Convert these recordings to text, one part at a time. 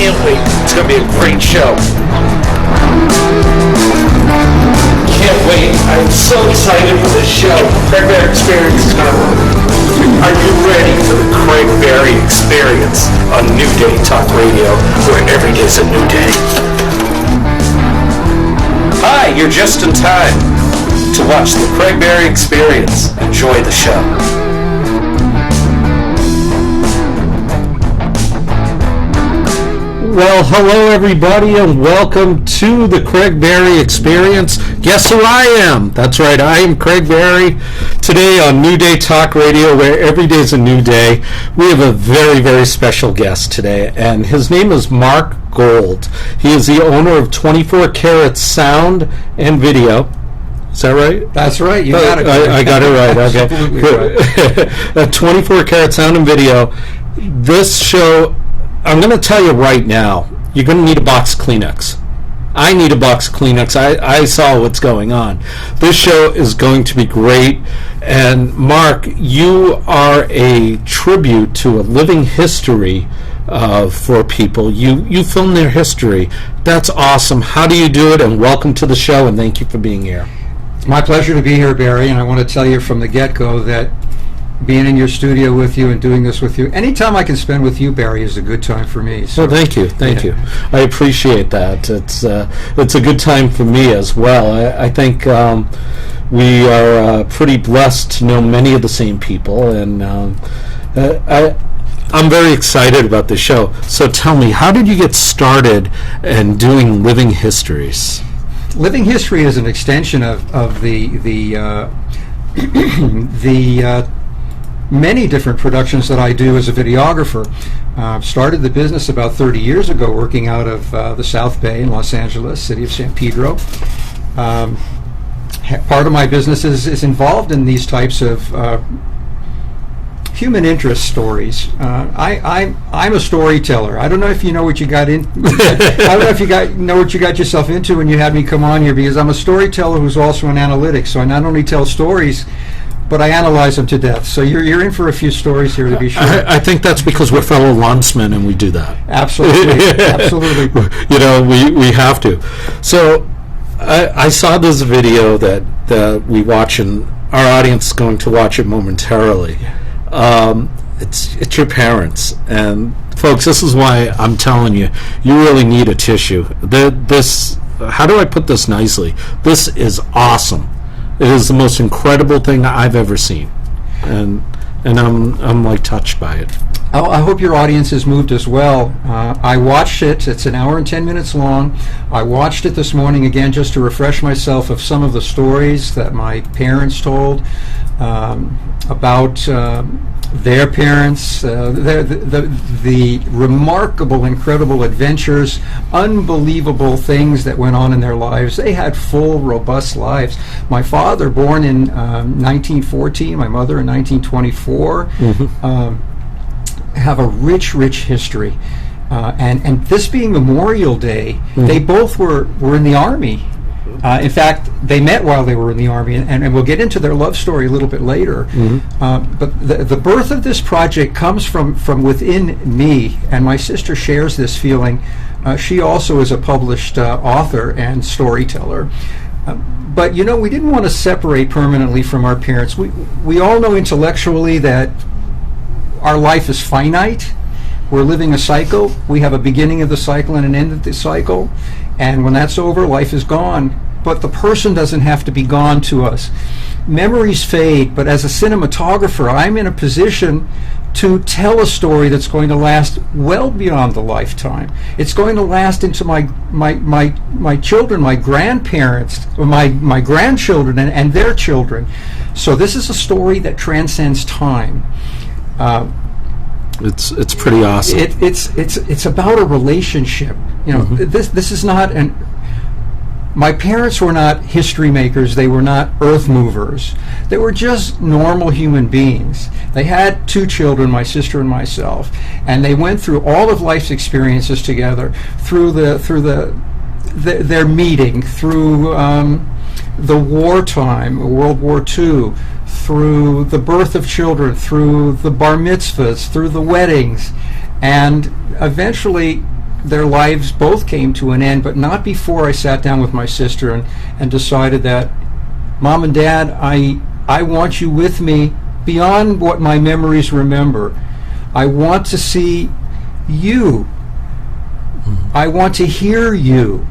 can't wait. It's going to be a great show. Can't wait. I'm so excited for this show. Craig Berry Experience is going to work. Are you ready for the Craig Berry Experience on New Day Talk Radio, where every day's a new day? Hi, you're just in time to watch the Craig Berry Experience. Enjoy the show. Well, hello everybody and welcome to the Craig Berry Experience. Guess who I am? That's right, I am Craig Berry. Today on New Day Talk Radio, where every day is a new day, we have a very, very special guest today, and his name is Marc Gold. He is the owner of 24 Karat Sound and Video. Is that right? That's right. You got it. I got it right. Okay. Absolutely right. 24 Karat Sound and Video. This show, I'm going to tell you right now, you're going to need a box of Kleenex. I need a box of Kleenex. I saw what's going on. This show is going to be great. And Marc, you are a tribute to a living history for people. You film their history. That's awesome. How do you do it? And welcome to the show, and thank you for being here. It's my pleasure to be here, Barry, and I want to tell you from the get-go that being in your studio with you and doing this with you, anytime I can spend with you, Barry, is a good time for me. So, well, thank you. I appreciate that. It's a good time for me as well. I think we are pretty blessed to know many of the same people, and I'm very excited about this show. So tell me, how did you get started in doing living histories? Living history is an extension of the many different productions that I do as a videographer. Started the business about 30 years ago, working out of the South Bay in Los Angeles, city of San Pedro. Part of my business is involved in these types of human interest stories. I'm a storyteller. I don't know if you know what you got in. I don't know if you know what you got yourself into when you had me come on here, because I'm a storyteller who's also an analytic. So I not only tell stories, but I analyze them to death. So you're in for a few stories here, to be sure. I think that's because we're fellow landsmen and we do that. Absolutely, absolutely. You know, we have to. So I saw this video that we watch, and our audience is going to watch it momentarily. It's your parents, and folks, this is why I'm telling you, you really need a tissue. This, how do I put this nicely? This is awesome. It is the most incredible thing I've ever seen, and I'm like touched by it. I hope your audience is moved as well. I watched it. It's an hour and 10 minutes long. I watched it this morning again just to refresh myself of some of the stories that my parents told about their parents, the remarkable, incredible adventures, unbelievable things that went on in their lives. They had full, robust lives. My father, born in 1914, my mother in 1924, have a rich history. And this being Memorial Day, they both were in the Army. In fact, they met while they were in the Army, and we'll get into their love story a little bit later. But the birth of this project comes from within me, and my sister shares this feeling. She also is a published author and storyteller. But, you know, we didn't want to separate permanently from our parents. We all know intellectually that our life is finite. We're living a cycle. We have a beginning of the cycle and an end of the cycle. And when that's over, life is gone. But the person doesn't have to be gone to us. Memories fade, but as a cinematographer, I'm in a position to tell a story that's going to last well beyond the lifetime. It's going to last into my children, my grandparents, or my grandchildren and their children. So this is a story that transcends time. It's pretty awesome. It's about a relationship. You know, this is not an. My parents were not history makers. They were not earth movers. They were just normal human beings. They had two children, my sister and myself, and they went through all of life's experiences together. Through their meeting, through the wartime, World War II, through the birth of children, through the bar mitzvahs, through the weddings, and eventually their lives both came to an end, but not before I sat down with my sister and decided that, Mom and Dad, I want you with me beyond what my memories remember. I want to see you. I want to hear you.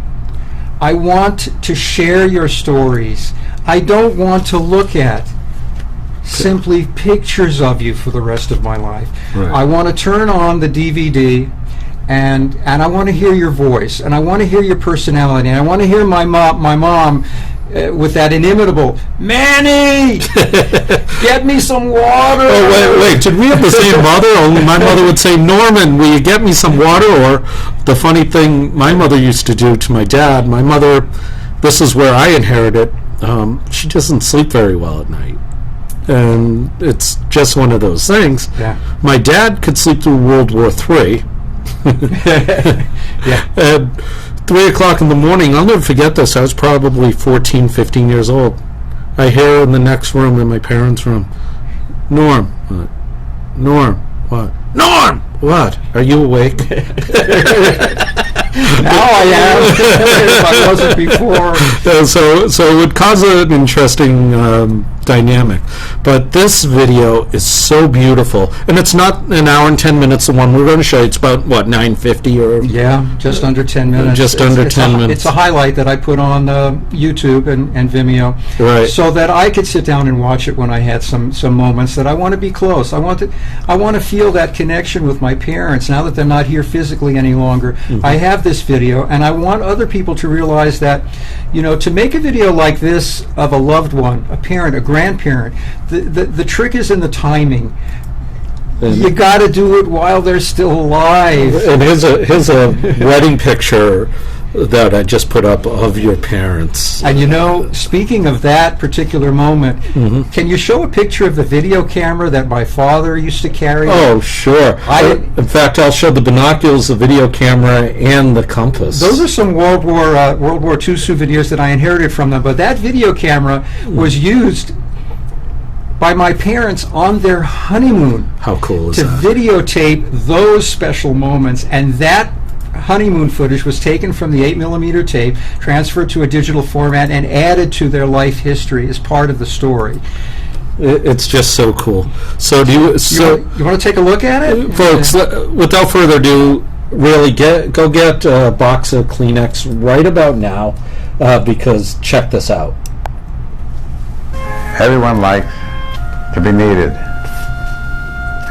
I want to share your stories. I don't want to look at simply pictures of you for the rest of my life. Right. I want to turn on the DVD and I want to hear your voice, and I want to hear your personality, and I want to hear my mom with that inimitable, Manny, get me some water. Oh, wait, did we have the same mother? Only my mother would say, Norman, will you get me some water? Or the funny thing my mother used to do to my dad, my mother, this is where I inherited, she doesn't sleep very well at night. And it's just one of those things. Yeah. My dad could sleep through World War III. Yeah. At 3 o'clock in the morning, I'll never forget this, I was probably 14, 15 years old. I hear in the next room, in my parents' room, Norm, what? Norm, what? Norm, what? Are you awake? Now I am. If I wasn't before. So it would cause an interesting dynamic. But this video is so beautiful, and it's not an hour and 10 minutes. The one we're going to show you, it's about what, 9:50 or Yeah, just under 10 minutes. Just under 10 minutes. It's a highlight that I put on YouTube and Vimeo, Right. so that I could sit down and watch it when I had some moments that I want to be close. I want to feel that connection with my parents now that they're not here physically any longer. Mm-hmm. I have this video, and I want other people to realize that, to make a video like this of a loved one, a parent, a grandparent, the trick is in the timing. You got to do it while they're still alive. And here's a wedding picture that I just put up of your parents. And speaking of that particular moment, can you show a picture of the video camera that my father used to carry? Oh, sure. In fact, I'll show the binoculars, the video camera, and the compass. Those are some World War II souvenirs that I inherited from them. But that video camera was used by my parents on their honeymoon. How cool is to that? Videotape those special moments, and that honeymoon footage was taken from the 8mm tape, transferred to a digital format, and added to their life history as part of the story. It's just so cool. So do you want to take a look at it, folks? Without further ado, really go get a box of Kleenex right about now, because check this out. Everyone likes to be needed,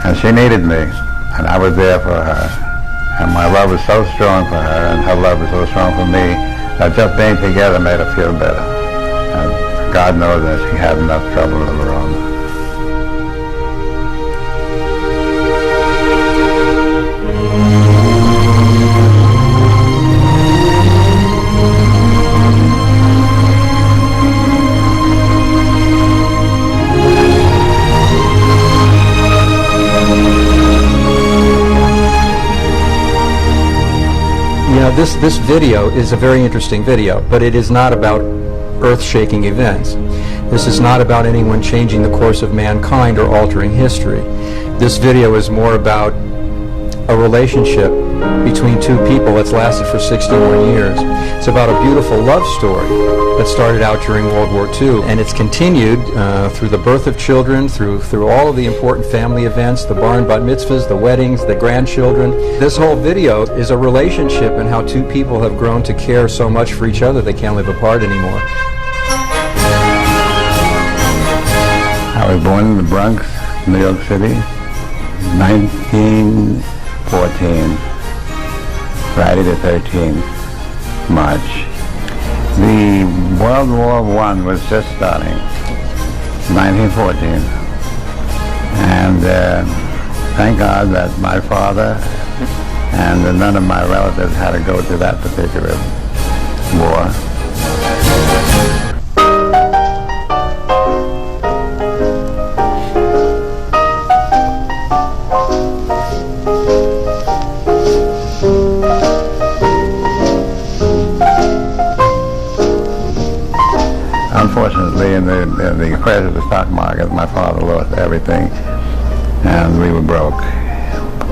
and she needed me, and I was there for her. And my love was so strong for her, and her love was so strong for me, that just being together made her feel better. And God knows that she had enough trouble of her own. This video is a very interesting video, but it is not about earth-shaking events. This is not about anyone changing the course of mankind or altering history. This video is more about a relationship between two people that's lasted for 61 years. It's about a beautiful love story that started out during World War II, and it's continued through the birth of children, through all of the important family events, the bar and bat mitzvahs, the weddings, the grandchildren. This whole video is a relationship and how two people have grown to care so much for each other they can't live apart anymore. I was born in the Bronx, New York City, 1914, Friday the 13th, March. The World War I was just starting, 1914, and thank God that my father and none of my relatives had to go through that particular war. Unfortunately, in the crash of the stock market, my father lost everything, and we were broke.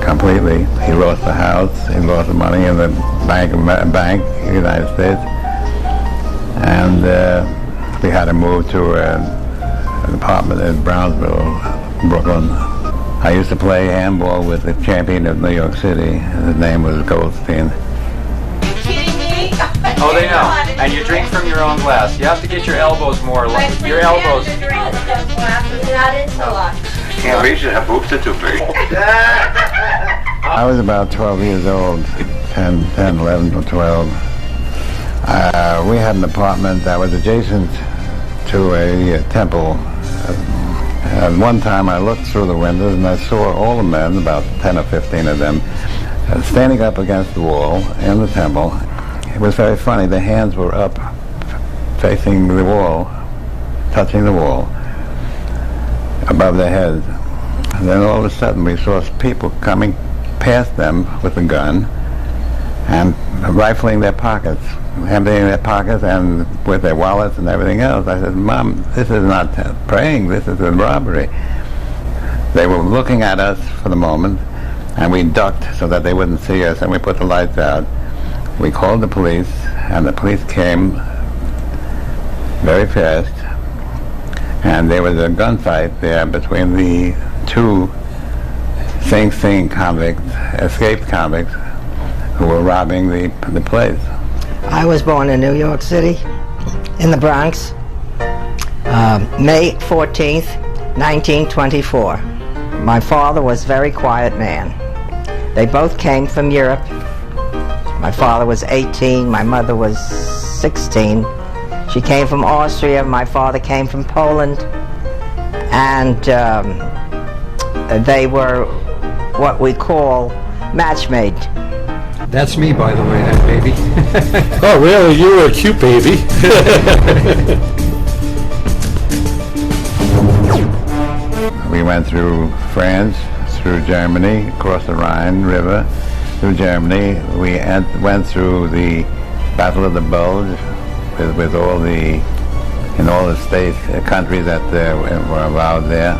completely. He lost the house, he lost the money in the bank in the United States, and we had to move to an apartment in Brownsville, Brooklyn. I used to play handball with the champion of New York City. His name was Gold1. Oh, they know. And you drink from your own glass. You have to get your elbows more like your elbows. Can't reach it. Her boobs are too big. I was about 12 years old, 10, 11 or 12. We had an apartment that was adjacent to a temple. And one time I looked through the windows and I saw all the men, about 10 or 15 of them, standing up against the wall in the temple. It was very funny. The hands were up, facing the wall, touching the wall, above their heads. And then all of a sudden we saw people coming past them with a gun and rifling their pockets, emptying their pockets and with their wallets and everything else. I said, Mom, this is not praying, this is a robbery. They were looking at us for the moment, and we ducked so that they wouldn't see us, and we put the lights out. We called the police, and the police came very fast, and there was a gunfight there between the two Sing Sing convicts, escaped convicts, who were robbing the place. I was born in New York City, in the Bronx, May 14th, 1924. My father was a very quiet man. They both came from Europe. My father was 18, my mother was 16. She came from Austria, my father came from Poland, and they were what we call match-made. That's me, by the way, that baby. Oh, really? You were a cute baby. We went through France, through Germany, across the Rhine River, through Germany. We went through the Battle of the Bulge with all the states, countries that were involved there.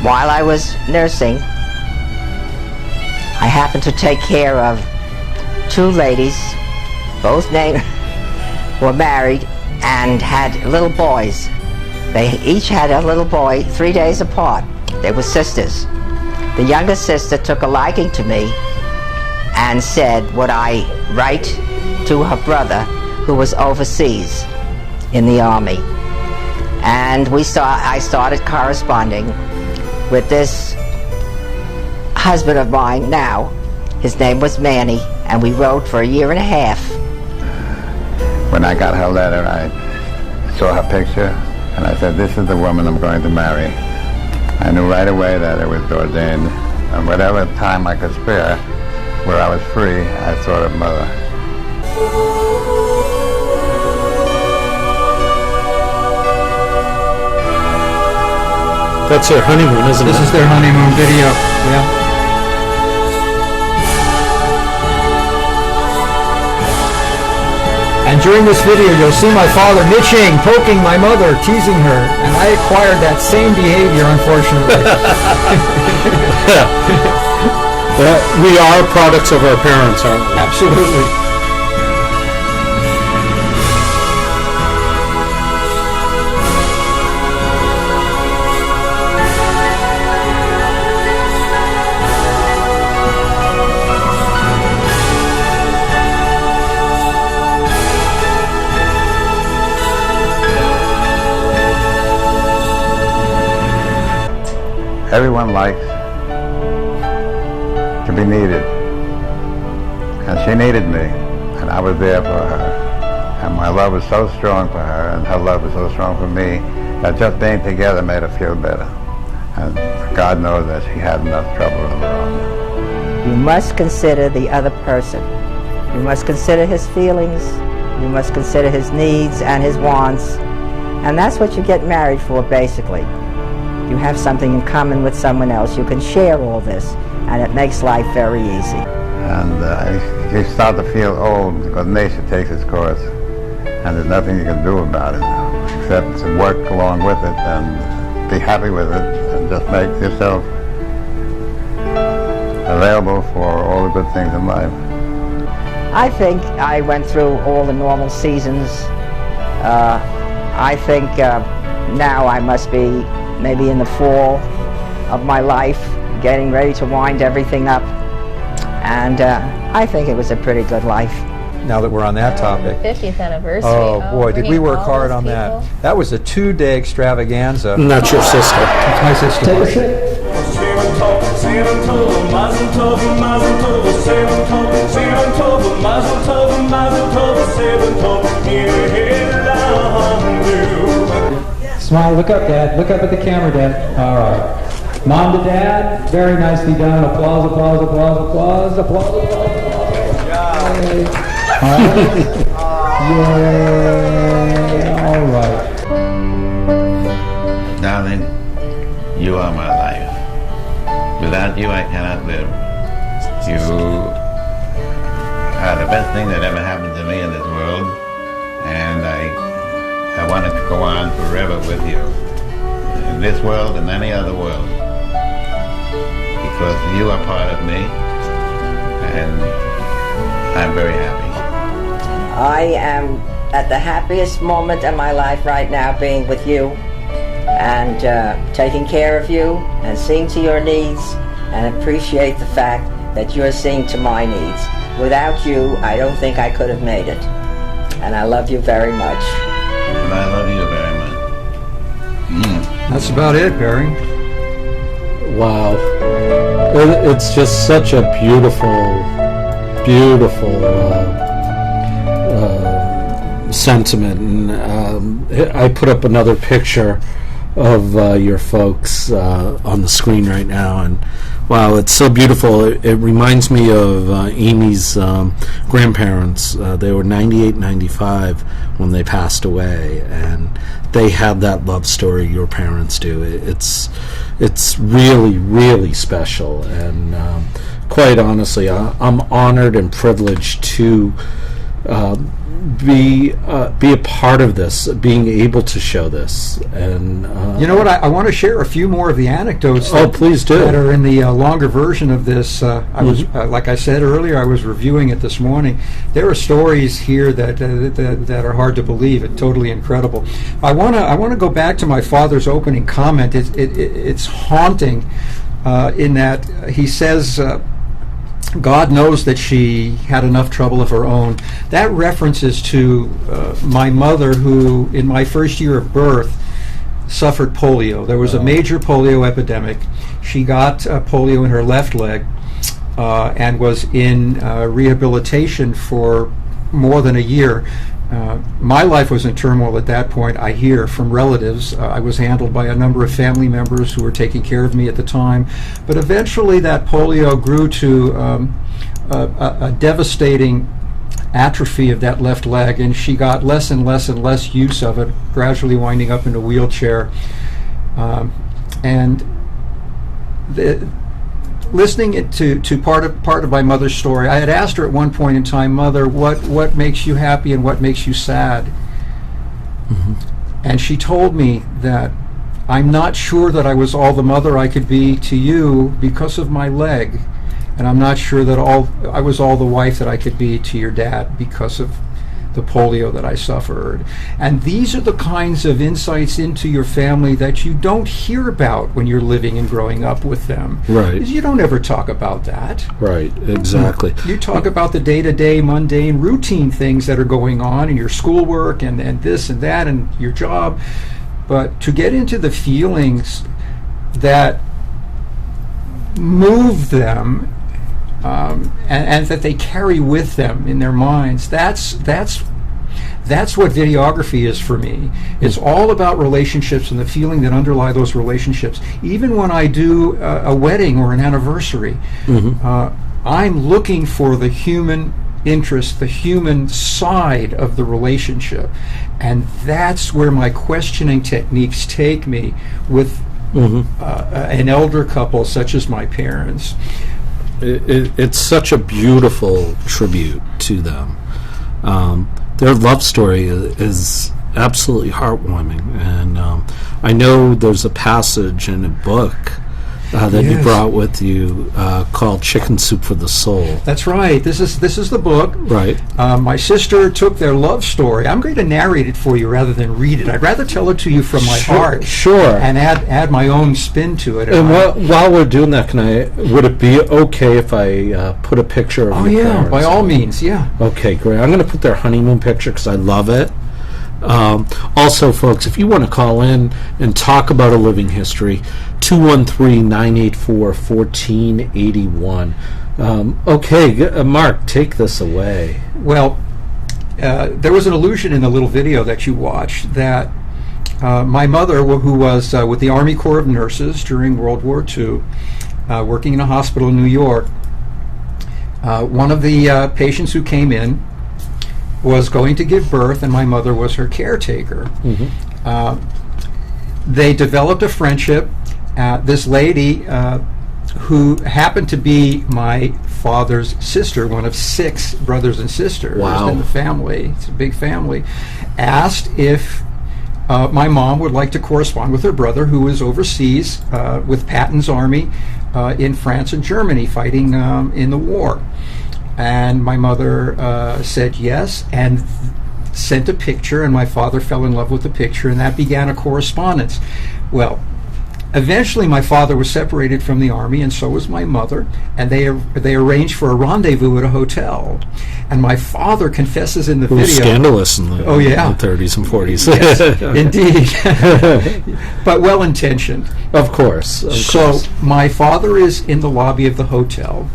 While I was nursing, I happened to take care of two ladies, both were married and had little boys. They each had a little boy 3 days apart. They were sisters. The youngest sister took a liking to me and said, would I write to her brother who was overseas in the army. And I started corresponding with this husband of mine now. His name was Manny, and we wrote for a year and a half. When I got her letter, I saw her picture, and I said, this is the woman I'm going to marry. I knew right away that it was ordained, and whatever time I could spare, where I was free, I thought of Mother. That's their honeymoon, isn't it? This is their honeymoon video, yeah. And during this video, you'll see my father niching, poking my mother, teasing her, and I acquired that same behavior, unfortunately. We are products of our parents, aren't we? Absolutely. Everyone likes to be needed, and she needed me, and I was there for her, and my love was so strong for her, and her love was so strong for me, that just being together made her feel better, and God knows that she had enough trouble of her own. You must consider the other person. You must consider his feelings, you must consider his needs and his wants, and that's what you get married for, basically. You have something in common with someone else. You can share all this. and it makes life very easy. And you start to feel old because nature takes its course, and there's nothing you can do about it except to work along with it and be happy with it, and just make yourself available for all the good things in life. I think I went through all the normal seasons. I think now I must be maybe in the fall of my life, getting ready to wind everything up. And I think it was a pretty good life. Now that we're on that topic. 50th anniversary. Oh boy, did we bringing work all hard those on people. that. That was a 2-day extravaganza. And that's your sister. That's my sister. Take a sip. Smile, look up, Dad. Look up at the camera, Dad. All right. Mom to Dad, very nicely done. Applause, applause, applause, applause, applause, applause, applause. Yay. All right. Yay. All right. Darling, you are my life. Without you, I cannot live. You are the best thing that ever happened to me in this world, and I want it to go on forever with you, in this world and any other world, because you are part of me, and I'm very happy. I am at the happiest moment in my life right now, being with you and taking care of you and seeing to your needs, and appreciate the fact that you're seeing to my needs. Without you, I don't think I could have made it. And I love you very much. And I love you very much. That's about it, Barry. Wow. It's just such a beautiful, beautiful sentiment. And I put up another picture of your folks on the screen right now, and wow, it's so beautiful. It reminds me of Amy's grandparents. They were 98, 95 when they passed away, and they had that love story your parents do. It's really, really special, and quite honestly, I'm honored and privileged to be a part of this, being able to show this. And You know what? I want to share a few more of the anecdotes. Please do. That are in the longer version of this. I was, like I said earlier, I was reviewing it this morning. There are stories here that are hard to believe. It's totally incredible. I want to go back to my father's opening comment. It's haunting in that he says, God knows that she had enough trouble of her own. That references to my mother, who in my first year of birth suffered polio. There was a major polio epidemic. She got polio in her left leg and was in rehabilitation for more than a year. My life was in turmoil at that point, I hear from relatives. I was handled by a number of family members who were taking care of me at the time. But eventually that polio grew to a devastating atrophy of that left leg, and she got less and less and less use of it, gradually winding up in a wheelchair. Listening to part of my mother's story, I had asked her at one point in time, Mother, what makes you happy and what makes you sad? Mm-hmm. And she told me that I'm not sure that I was all the mother I could be to you because of my leg, and I'm not sure that I was all the wife that I could be to your dad because of the polio that I suffered. And these are the kinds of insights into your family that you don't hear about when you're living and growing up with them. Right. You don't ever talk about that. Right, exactly. You talk about the day-to-day, mundane, routine things that are going on in your schoolwork and this and that and your job. But to get into the feelings that move them and that they carry with them in their minds, that's what videography is for me. It's all about relationships and the feeling that underlie those relationships. Even when I do a wedding or an anniversary, I'm looking for the human interest, the human side of the relationship, and that's where my questioning techniques take me with an elder couple such as my parents. it's such a beautiful tribute to them. Their love story is absolutely heartwarming, and I know there's a passage in a book that you brought with you called "Chicken Soup for the Soul." That's right. This is the book. Right. My sister took their love story. I'm going to narrate it for you rather than read it. I'd rather tell it to you from my heart. Sure. And add my own spin to it. And while we're doing that, would it be okay if I put a picture of your parents? By all means, yeah. Okay, great. I'm going to put their honeymoon picture because I love it. Also, folks, if you want to call in and talk about a living history, 213-984-1481. Okay, Mark, take this away. Well, there was an allusion in the little video that you watched that my mother, who was with the Army Corps of Nurses during World War II, working in a hospital in New York, one of the patients who came in was going to give birth, and my mother was her caretaker. They developed a friendship. This lady, who happened to be my father's sister, one of 6 brothers and sisters in the family, it's a big family, asked if my mom would like to correspond with her brother, who was overseas with Patton's army in France and Germany fighting in the war. And my mother said yes and sent a picture, and my father fell in love with the picture, and that began a correspondence. Well, eventually my father was separated from the army, and so was my mother, and they arranged for a rendezvous at a hotel. And my father confesses in the video. Scandalous in the 30s and 40s. Yes, indeed. But well-intentioned. Of course. So my father is in the lobby of the hotel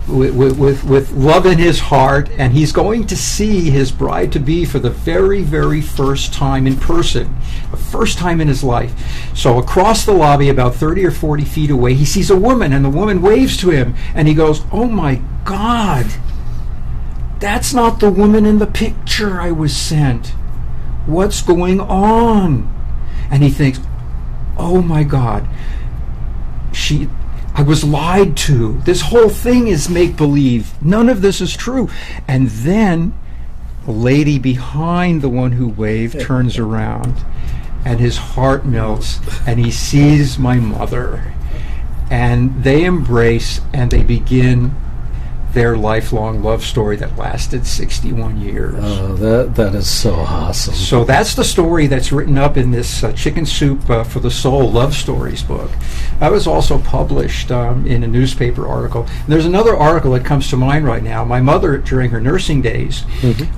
with love in his heart, and he's going to see his bride-to-be for the very, very first time in person, the first time in his life. So across the lobby, about 30 or 40 feet away, he sees a woman, and the woman waves to him, and he goes, "Oh my God, that's not the woman in the picture I was sent. What's going on?" And he thinks, "Oh my God, I was lied to. This whole thing is make-believe. None of this is true." And then the lady behind the one who waved turns around, and his heart melts, and he sees my mother. And they embrace, and they begin their lifelong love story that lasted 61 years. Oh, that is so awesome. So that's the story that's written up in this Chicken Soup for the Soul Love Stories book. That was also published in a newspaper article. And there's another article that comes to mind right now. My mother, during her nursing days,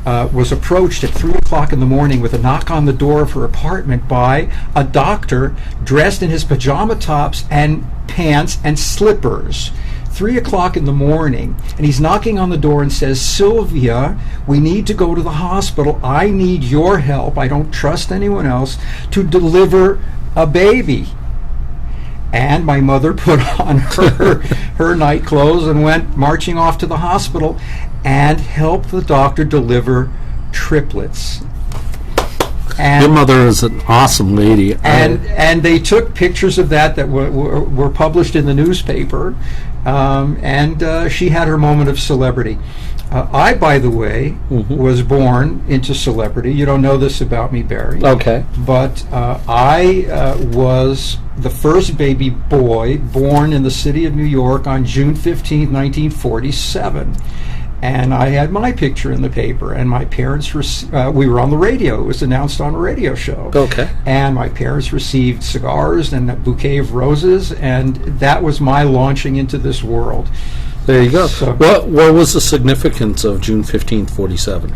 was approached at 3 o'clock in the morning with a knock on the door of her apartment by a doctor dressed in his pajama tops and pants and slippers. 3 o'clock in the morning, and he's knocking on the door and says, "Sylvia, we need to go to the hospital. I need your help. I don't trust anyone else to deliver a baby." And my mother put on her night clothes and went marching off to the hospital and helped the doctor deliver triplets. And your mother is an awesome lady. And they took pictures of that were published in the newspaper, and she had her moment of celebrity. I, by the way, was born into celebrity. You don't know this about me, Barry. Okay. But I was the first baby boy born in the city of New York on June 15th, 1947. And I had my picture in the paper, and my parents, we were on the radio. It was announced on a radio show. Okay. And my parents received cigars and a bouquet of roses, and that was my launching into this world. There you go. So, what was the significance of June 15th, 47?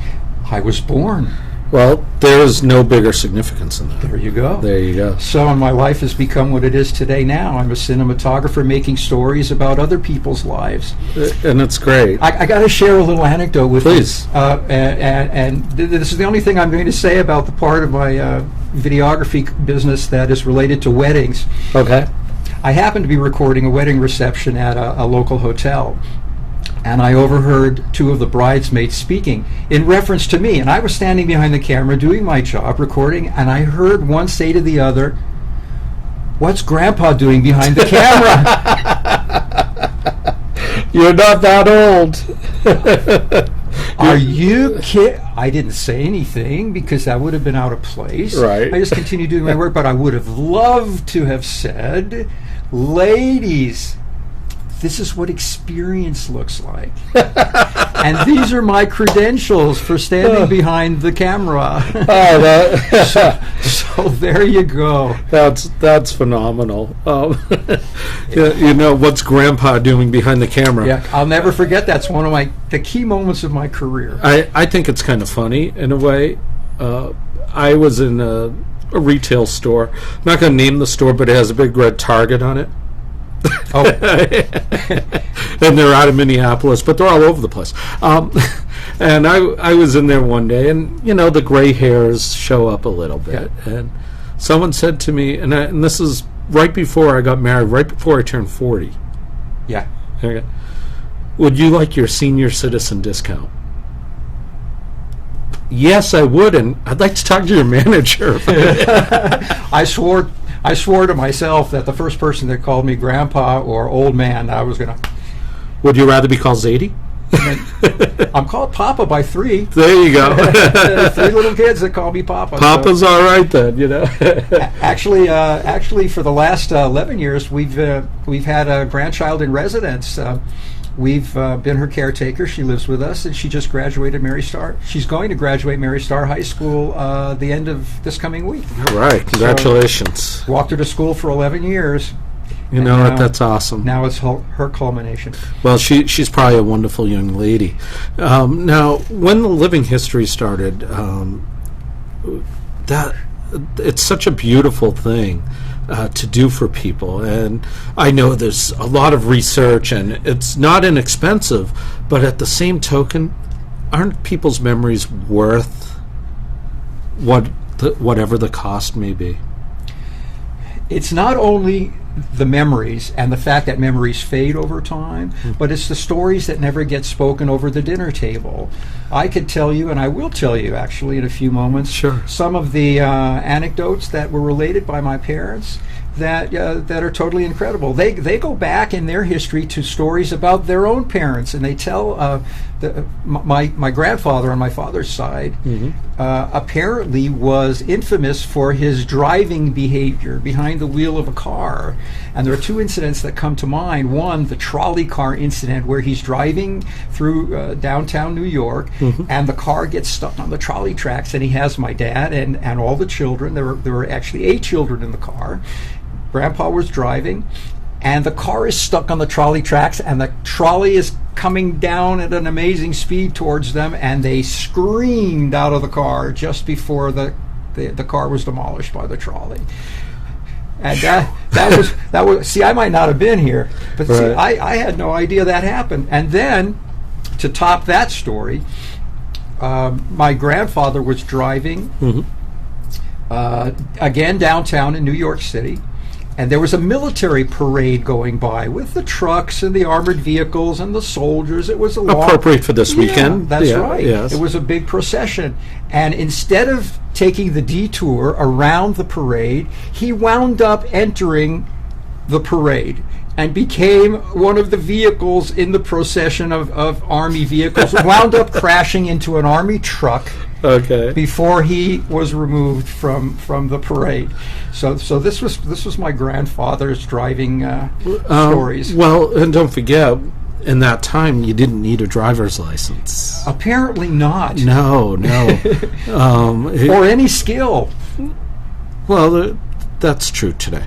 I was born. Well, there is no bigger significance in that. There you go. There you go. So my life has become what it is today now. I'm a cinematographer making stories about other people's lives. And it's great. I got to share a little anecdote with Please. you. And this is the only thing I'm going to say about the part of my videography business that is related to weddings. Okay. I happened to be recording a wedding reception at a local hotel, and I overheard 2 of the bridesmaids speaking in reference to me. And I was standing behind the camera doing my job, recording, and I heard one say to the other, "What's Grandpa doing behind the camera?" You're not that old. Are you kidding? I didn't say anything because that would have been out of place. Right. I just continued doing my work, but I would have loved to have said, ladies, this is what experience looks like. And these are my credentials for standing behind the camera. So there you go. That's phenomenal. You know, what's Grandpa doing behind the camera? Yeah, I'll never forget. That's one of the key moments of my career. I think it's kind of funny in a way. I was in a retail store. I'm not going to name the store, but it has a big red Target on it. Oh. And they're out of Minneapolis, but they're all over the place. And I was in there one day, and you know the gray hairs show up a little bit. Yeah. And someone said to me, and this is right before I got married, right before I turned 40. Yeah. Okay. Would you like your senior citizen discount? Yes, I would, and I'd like to talk to your manager. I swore to myself that the first person that called me grandpa or old man, I was going to... Would you rather be called Zadie? I'm called Papa by 3. There you go. 3 little kids that call me Papa. Papa's all right then, you know. Actually, for the last 11 years, we've had a grandchild in residence. We've been her caretaker. She lives with us, and she just graduated Mary Star. She's going to graduate Mary Star High School the end of this coming week. All right, congratulations. So, walked her to school for 11 years. You know what? That's awesome. Now it's her culmination. Well, she's probably a wonderful young lady. Now, when the Living History started, that it's such a beautiful thing to do for people, and I know there's a lot of research, and it's not inexpensive, but at the same token, aren't people's memories worth whatever the cost may be? It's not only the memories and the fact that memories fade over time, but it's the stories that never get spoken over the dinner table. I could tell you, and I will tell you actually in a few moments, some of the anecdotes that were related by my parents that are totally incredible. They go back in their history to stories about their own parents, and they tell my grandfather on my father's side apparently was infamous for his driving behavior behind the wheel of a car. And there are 2 incidents that come to mind. One, the trolley car incident where he's driving through downtown New York, and the car gets stuck on the trolley tracks, and he has my dad and all the children. There were actually 8 children in the car. Grandpa was driving, and the car is stuck on the trolley tracks, and the trolley is coming down at an amazing speed towards them, and they screamed out of the car just before the car was demolished by the trolley. And that was see, I might not have been here, but see, I had no idea that happened. And then to top that story, my grandfather was driving again downtown in New York City, and there was a military parade going by with the trucks and the armored vehicles and the soldiers. It was a long... Appropriate for this weekend. That's right. Yes. It was a big procession. And instead of taking the detour around the parade, he wound up entering the parade and became one of the vehicles in the procession of Army vehicles, wound up crashing into an Army truck before he was removed from the parade. So this was my grandfather's driving stories. Well, and don't forget, in that time, you didn't need a driver's license. Apparently not. No. Or any skill. Well, that's true today.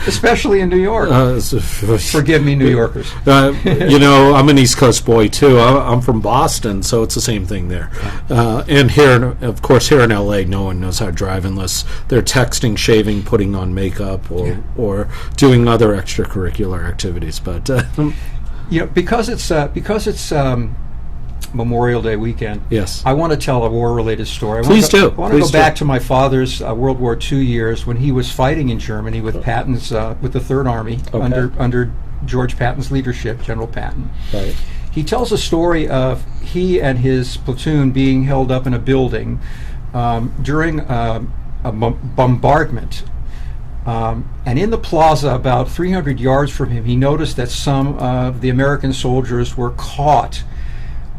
Especially in New York. Forgive me, New Yorkers. You know, I'm an East Coast boy, too. I'm from Boston, so it's the same thing there. And here, of course, here in L.A., no one knows how to drive unless they're texting, shaving, putting on makeup, or doing other extracurricular activities. But you know, because it's Memorial Day weekend. Yes. I want to tell a war-related story. Please do. I want to go back to my father's World War II years when he was fighting in Germany with Patton's, with the Third Army under George Patton's leadership, General Patton. Right. He tells a story of he and his platoon being held up in a building during a bombardment. And in the plaza, about 300 yards from him, he noticed that some of the American soldiers were caught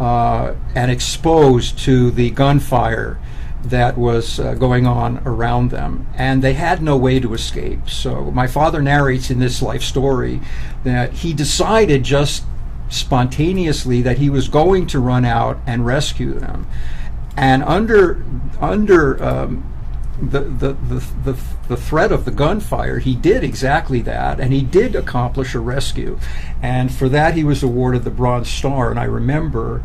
and exposed to the gunfire that was going on around them, and they had no way to escape. So my father narrates in this life story that he decided just spontaneously that he was going to run out and rescue them, and under the threat of the gunfire, he did exactly that, and he did accomplish a rescue, and for that he was awarded the Bronze Star. And I remember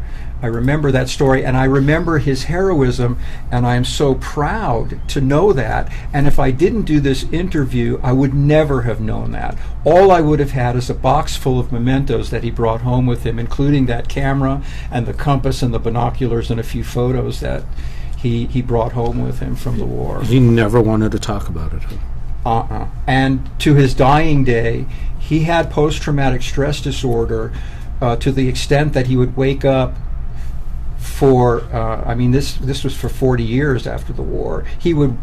that story, and I remember his heroism, and I am so proud to know that. And if I didn't do this interview, I would never have known that. All I would have had is a box full of mementos that he brought home with him, including that camera and the compass and the binoculars and a few photos that he brought home with him from the war. He never wanted to talk about it. And to his dying day, he had post-traumatic stress disorder to the extent that he would wake up for, this was for 40 years after the war. He would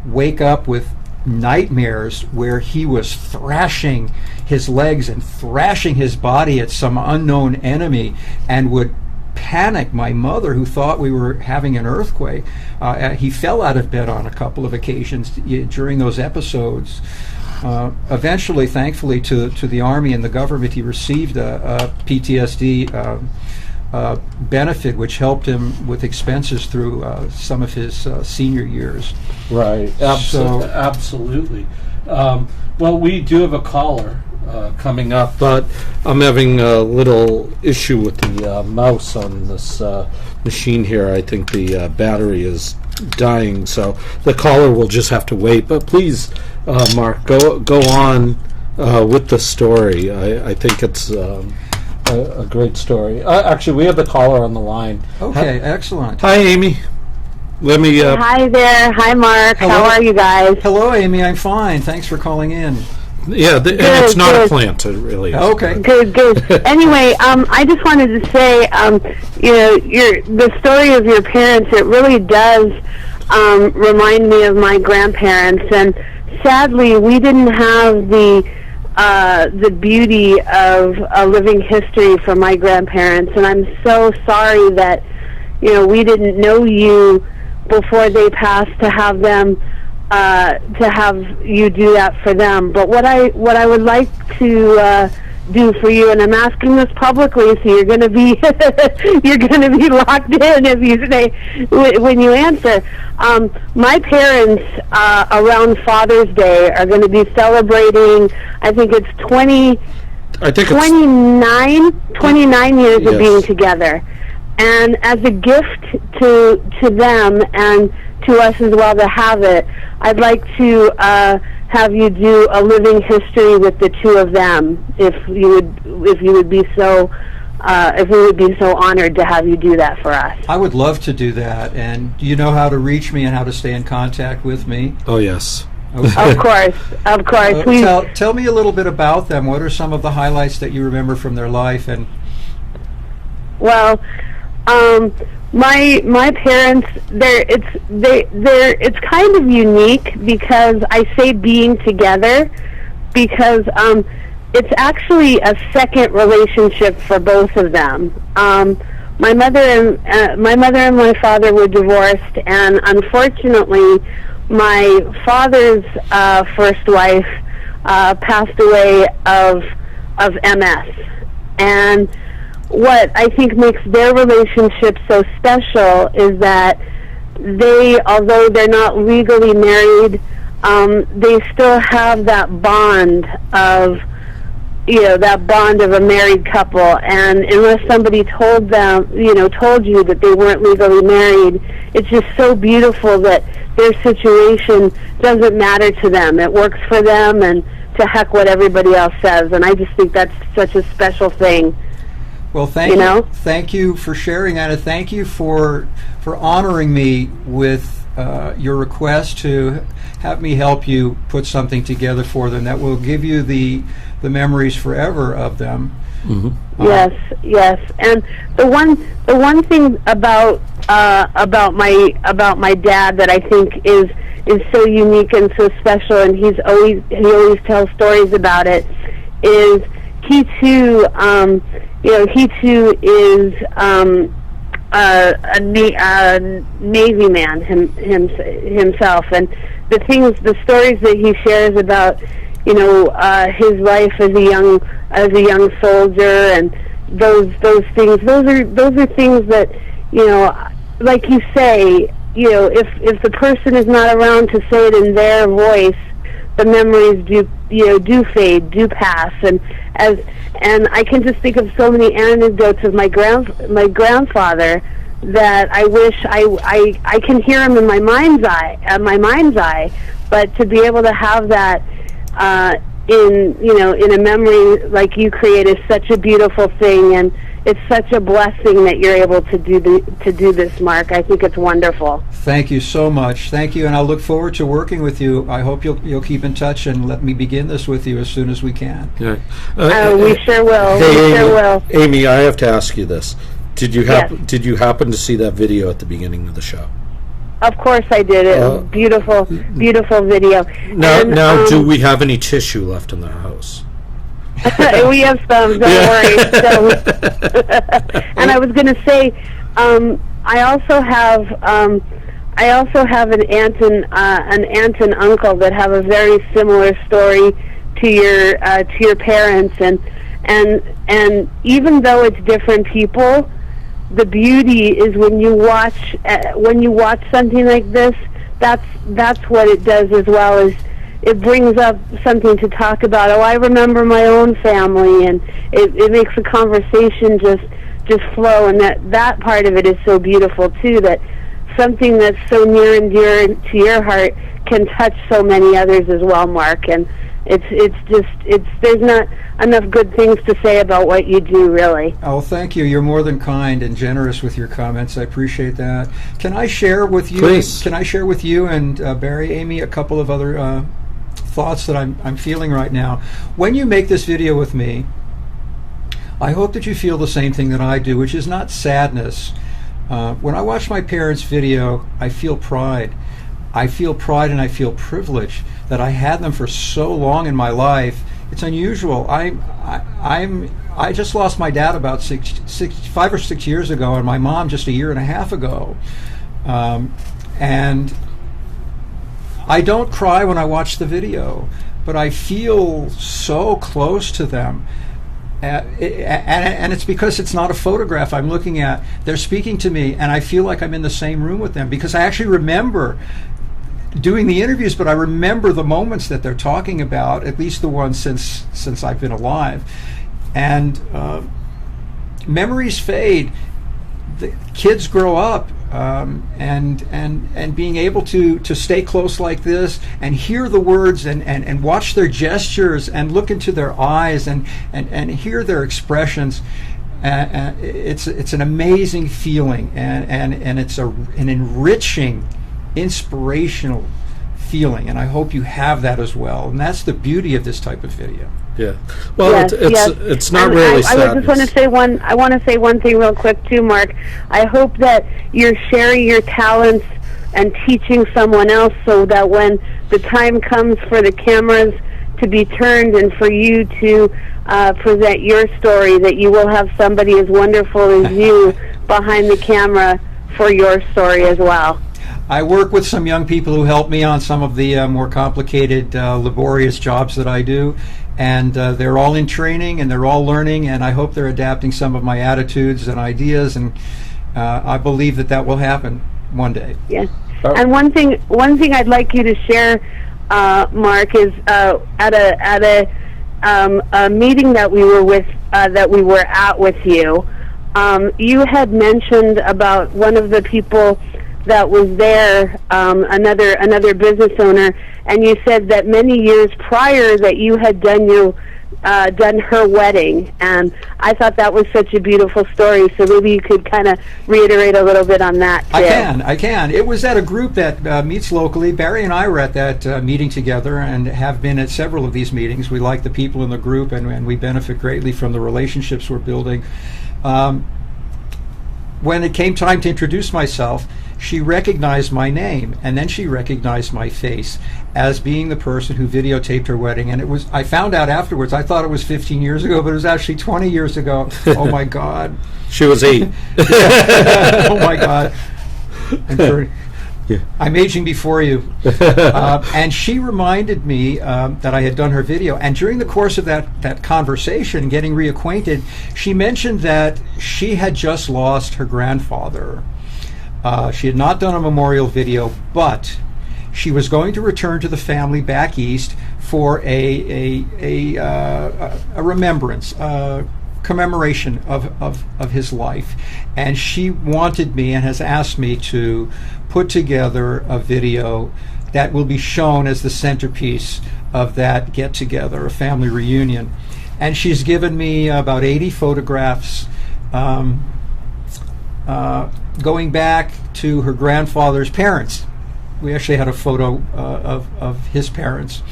wake up with nightmares where he was thrashing his legs and thrashing his body at some unknown enemy, and would panic my mother, who thought we were having an earthquake. He fell out of bed on a couple of occasions during those episodes. Eventually, thankfully, to the Army and the government, he received a PTSD benefit, which helped him with expenses through some of his senior years. Right, absolutely. Well, we do have a caller coming up, but I'm having a little issue with the mouse on this machine here. I think the battery is dying, so the caller will just have to wait. But please, Mark, go on with the story. I think it's a great story. Actually, we have the caller on the line. Okay, excellent. Hi, Amy. Let me. Hi there. Hi, Mark. Hello. How are you guys? Hello, Amy. I'm fine. Thanks for calling in. Yeah, and it's not a plant. It really is. Okay. Good. Anyway, I just wanted to say, the story of your parents, it really does remind me of my grandparents, and sadly, we didn't have the beauty of a living history from my grandparents, and I'm so sorry that we didn't know you before they passed, to have them to have you do that for them. But what I would like to do for you, and I'm asking this publicly, so you're going to be locked in if you say when you answer. My parents around Father's Day are going to be celebrating. I think it's 29 years of being together, and as a gift to them and to us as well to have it, I'd like to have you do a living history with the two of them, if you would be so honored to have you do that for us. I would love to do that. And do you know how to reach me and how to stay in contact with me? Oh, yes. Okay. Of course. Tell me a little bit about them. What are some of the highlights that you remember from their life? And my parents, it's kind of unique, because I say being together, because it's actually a second relationship for both of them. My mother and my father were divorced, and unfortunately, my father's first wife passed away of MS, and what I think makes their relationship so special is that they, although they're not legally married, they still have that bond of a married couple. And unless somebody told you that they weren't legally married, it's just so beautiful that their situation doesn't matter to them. It works for them, and to heck what everybody else says. And I just think that's such a special thing. Well, thank you for sharing that, and thank you for honoring me with your request to have me help you put something together for them that will give you the memories forever of them. Mm-hmm. Yes, and the one thing about my dad that I think is is so unique and so special, and he always tells stories about it. Is he too? He too is a Navy man himself, and the stories that he shares about, his life as a young soldier, and those things. Those are things that, like you say, if the person is not around to say it in their voice, the memories do fade, do pass, and I can just think of so many anecdotes of my grandfather that I wish I can hear him in my mind's eye, but to be able to have that in a memory like you create is such a beautiful thing, and it's such a blessing that you're able to do this, Mark. I think it's wonderful. Thank you so much. Thank you, and I'll look forward to working with you. I hope you'll keep in touch and let me begin this with you as soon as we can. Yeah. We sure will. Hey, we sure will. Amy, I have to ask you this. Did you happen to see that video at the beginning of the show? Of course I did. It was beautiful video. Now, do we have any tissue left in the house? We have some. Don't worry. So, and I was going to say, I also have an aunt and uncle that have a very similar story to your parents, and even though it's different people, the beauty is when you watch something like this. That's what it does, as well as it brings up something to talk about. Oh, I remember my own family, and it makes the conversation just flow, and that part of it is so beautiful too, that something that's so near and dear to your heart can touch so many others as well, Mark. And there's not enough good things to say about what you do, really. Oh, thank you. You're more than kind and generous with your comments. I appreciate that. Can I share with you? Please. Can I share with you and Barry, Amy, a couple of other thoughts that I'm feeling right now? When you make this video with me, I hope that you feel the same thing that I do, which is not sadness. When I watch my parents' video, I feel pride. I feel pride and I feel privilege that I had them for so long in my life. It's unusual. I just lost my dad about 5 or 6 years ago, and my mom just a year and a half ago. And I don't cry when I watch the video, but I feel so close to them. And it's because it's not a photograph I'm looking at. They're speaking to me, and I feel like I'm in the same room with them, because I actually remember doing the interviews, but I remember the moments that they're talking about, at least the ones since I've been alive. And memories fade. The kids grow up, and being able to stay close like this and hear the words and watch their gestures and look into their eyes and hear their expressions, it's an amazing feeling, and it's an enriching, inspirational feeling, and I hope you have that as well. And that's the beauty of this type of video. Yeah. Well, yes, it's not really sadness. I just want to say one thing real quick too, Mark. I hope that you're sharing your talents and teaching someone else, so that when the time comes for the cameras to be turned and for you to present your story, that you will have somebody as wonderful as you behind the camera for your story as well. I work with some young people who help me on some of the more complicated, laborious jobs that I do, and they're all in training and they're all learning, and I hope they're adapting some of my attitudes and ideas, and I believe that will happen one day. Yes. And one thing I'd like you to share, Mark, is at a meeting that we were at with you. You had mentioned about one of the people that was there, another business owner, and you said that many years prior that you had done her wedding, and I thought that was such a beautiful story. So maybe you could kind of reiterate a little bit on that too. I can. It was at a group that meets locally. Barry and I were at that meeting together and have been at several of these meetings. We like the people in the group, and we benefit greatly from the relationships we're building. When it came time to introduce myself, she recognized my name, and then she recognized my face as being the person who videotaped her wedding. And it was, I found out afterwards, I thought it was 15 years ago, but it was actually 20 years ago. Oh my God. She was 8. Oh my God. Yeah. I'm aging before you. And she reminded me that I had done her video. And during the course of that conversation, getting reacquainted, she mentioned that she had just lost her grandfather. She had not done a memorial video, but she was going to return to the family back east for a remembrance, commemoration of his life. And she wanted me and has asked me to put together a video that will be shown as the centerpiece of that get-together, a family reunion. And she's given me about 80 photographs going back to her grandfather's parents. We actually had a photo of his parents.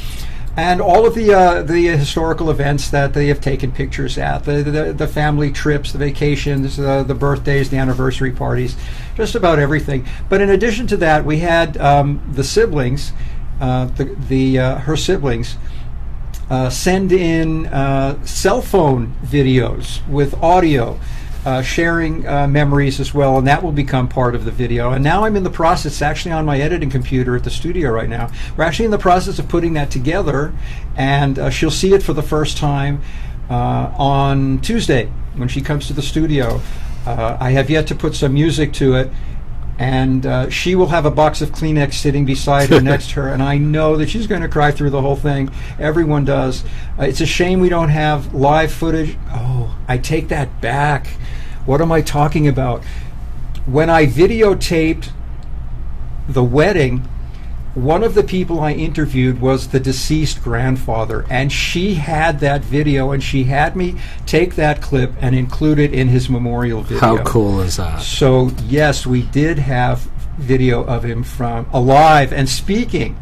And all of the historical events that they have taken pictures at, the family trips, the vacations, the birthdays, the anniversary parties, just about everything. But in addition to that, we had the siblings, her siblings, send in cell phone videos with audio, sharing memories as well, and that will become part of the video. And now I'm in the process, it's actually on my editing computer at the studio right now. We're actually in the process of putting that together, and she'll see it for the first time on Tuesday when she comes to the studio. I have yet to put some music to it, and she will have a box of Kleenex sitting beside her, next to her, and I know that she's going to cry through the whole thing. Everyone does. It's a shame we don't have live footage. Oh, I take that back. What am I talking about? When I videotaped the wedding, one of the people I interviewed was the deceased grandfather, and she had that video, and she had me take that clip and include it in his memorial video. How cool is that? So yes, we did have video of him from alive and speaking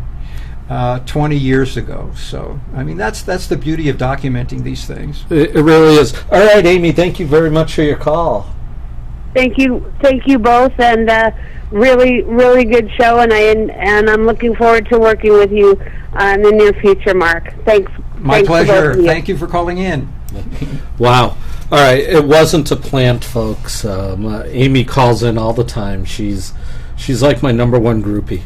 20 years ago. So I mean, that's the beauty of documenting these things. It really is. All right, Amy, thank you very much for your call. Thank you both, and really good show, and I'm looking forward to working with you in the near future, Mark. Thanks. My pleasure. Thank you for calling in. Wow. All right, it wasn't a plant, folks. Amy calls in all the time. She's like my number one groupie.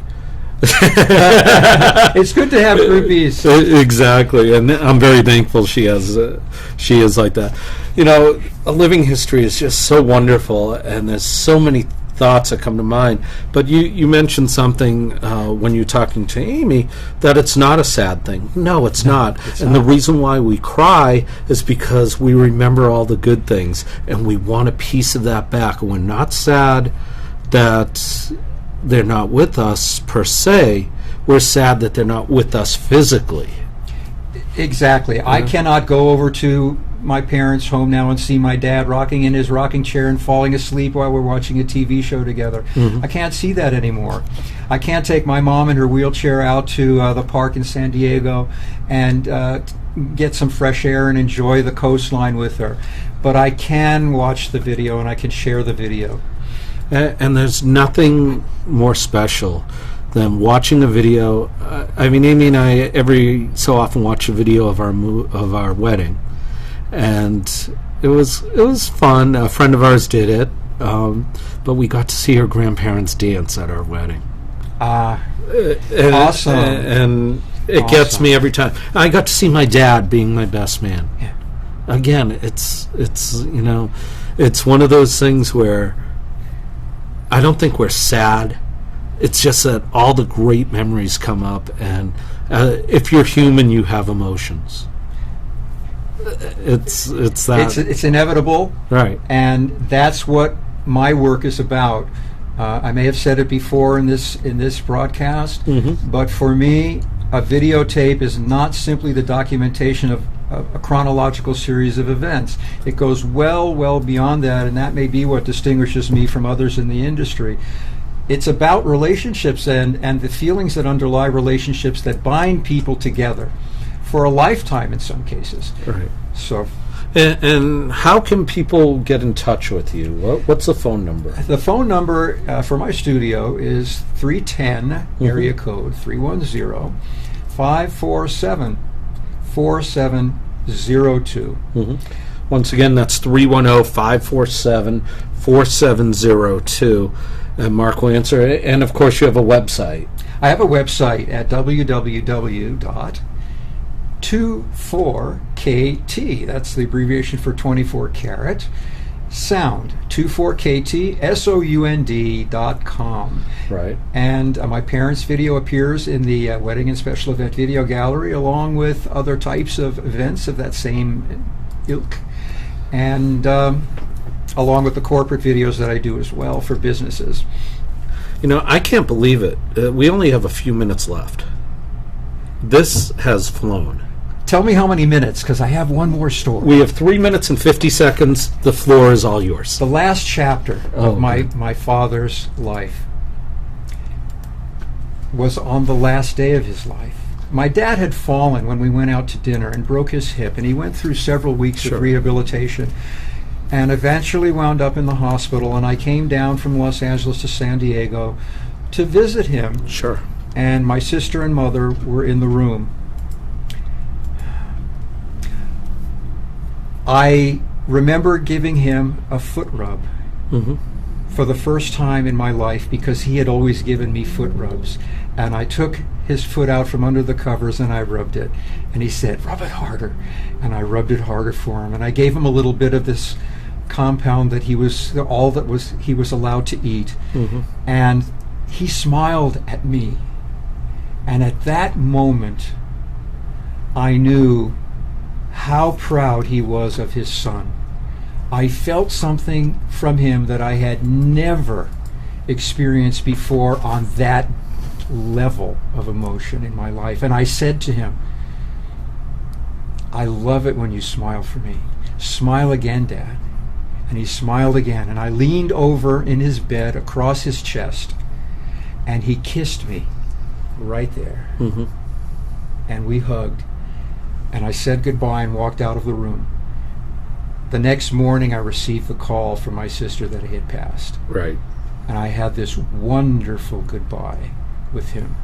It's good to have groupies. Exactly, and I'm very thankful she is like that. You know, a living history is just so wonderful, and there's so many thoughts that come to mind. But you mentioned something when you're talking to Amy, that it's not a sad thing. No, it's not. And the reason why we cry is because we remember all the good things, and we want a piece of that back. We're not sad that they're not with us per se. We're sad that they're not with us physically. Exactly. Yeah. I cannot go over to my parents' home now and see my dad rocking in his rocking chair and falling asleep while we're watching a TV show together. Mm-hmm. I can't see that anymore. I can't take my mom in her wheelchair out to the park in San Diego and get some fresh air and enjoy the coastline with her. But I can watch the video and I can share the video. And there's nothing more special than watching a video. I mean, Amy and I every so often watch a video of our wedding, and it was fun. A friend of ours did it, but we got to see her grandparents dance at our wedding. Awesome! And it gets me every time. I got to see my dad being my best man. Yeah. Again, it's you know, it's one of those things where I don't think we're sad. It's just that all the great memories come up, and if you're human, you have emotions. It's that. It's inevitable, right? And that's what my work is about. I may have said it before in this broadcast, mm-hmm. but for me, a videotape is not simply the documentation of a chronological series of events. It goes well beyond that, and that may be what distinguishes me from others in the industry. It's about relationships and the feelings that underlie relationships that bind people together for a lifetime in some cases. Right. So And how can people get in touch with you? What's the phone number? The phone number for my studio is 310, area code 310-547-4702. Once again, that's 310-547-4702. And Mark will answer it. And, of course, you have a website. I have a website at www.24kt, that's the abbreviation for 24 karat, sound, 24kt, sound.com. Right. And my parents' video appears in the Wedding and Special Event Video Gallery, along with other types of events of that same ilk. And along with the corporate videos that I do as well for businesses. You know, I can't believe it. We only have a few minutes left. This has flown. Tell me how many minutes, because I have one more story. We have 3 minutes and 50 seconds. The floor is all yours. The last chapter of my father's life was on the last day of his life. My dad had fallen when we went out to dinner and broke his hip, and he went through several weeks of rehabilitation and eventually wound up in the hospital, and I came down from Los Angeles to San Diego to visit him. Sure. And my sister and mother were in the room. I remember giving him a foot rub for the first time in my life, because he had always given me foot rubs. And I took his foot out from under the covers and I rubbed it. And he said, "Rub it harder." And I rubbed it harder for him. And I gave him a little bit of this compound that he was allowed to eat. And he smiled at me. And at that moment, I knew how proud he was of his son. I felt something from him that I had never experienced before on that level of emotion in my life. And I said to him, "I love it when you smile for me. Smile again, Dad." And he smiled again. And I leaned over in his bed across his chest, and he kissed me right there. And we hugged. And I said goodbye and walked out of the room. The next morning, I received the call from my sister that he had passed. Right. And I had this wonderful goodbye with him.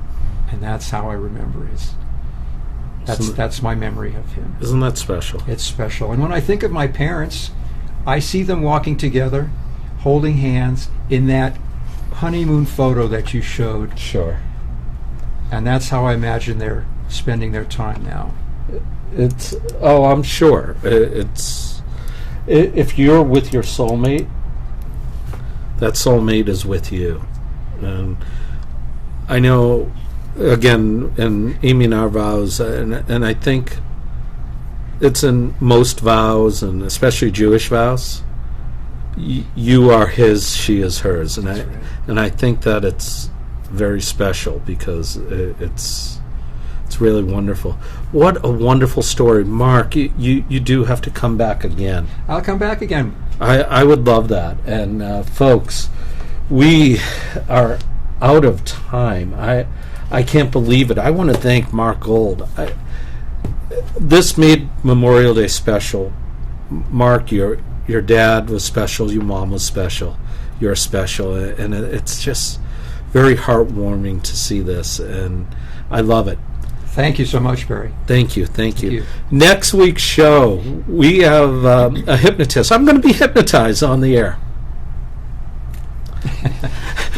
And that's how I remember it. That's my memory of him. Isn't that special? It's special. And when I think of my parents, I see them walking together, holding hands in that honeymoon photo that you showed. Sure. And that's how I imagine they're spending their time now. I'm sure. If you're with your soulmate, that soulmate is with you. And I know, again, in Amy and our vows, and I think it's in most vows, and especially Jewish vows, you are his, she is hers. And I think that it's very special, because it's really wonderful. What a wonderful story. Mark, you do have to come back again. I'll come back again. I would love that. And folks, we are out of time. I can't believe it. I want to thank Marc Gold. This made Memorial Day special. Mark, your dad was special, your mom was special, you're special, and it's just very heartwarming to see this, and I love it. Thank you so much, Barry. Thank you. Next week's show, we have a hypnotist. I'm going to be hypnotized on the air.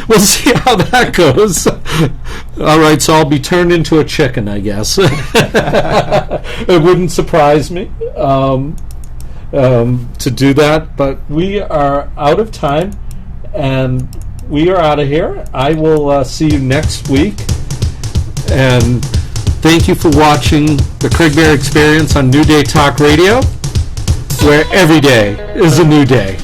We'll see how that goes. All right, so I'll be turned into a chicken, I guess. It wouldn't surprise me to do that, but we are out of time, and we are out of here. I will see you next week, and thank you for watching the Craig Bear Experience on New Day Talk Radio, where every day is a new day.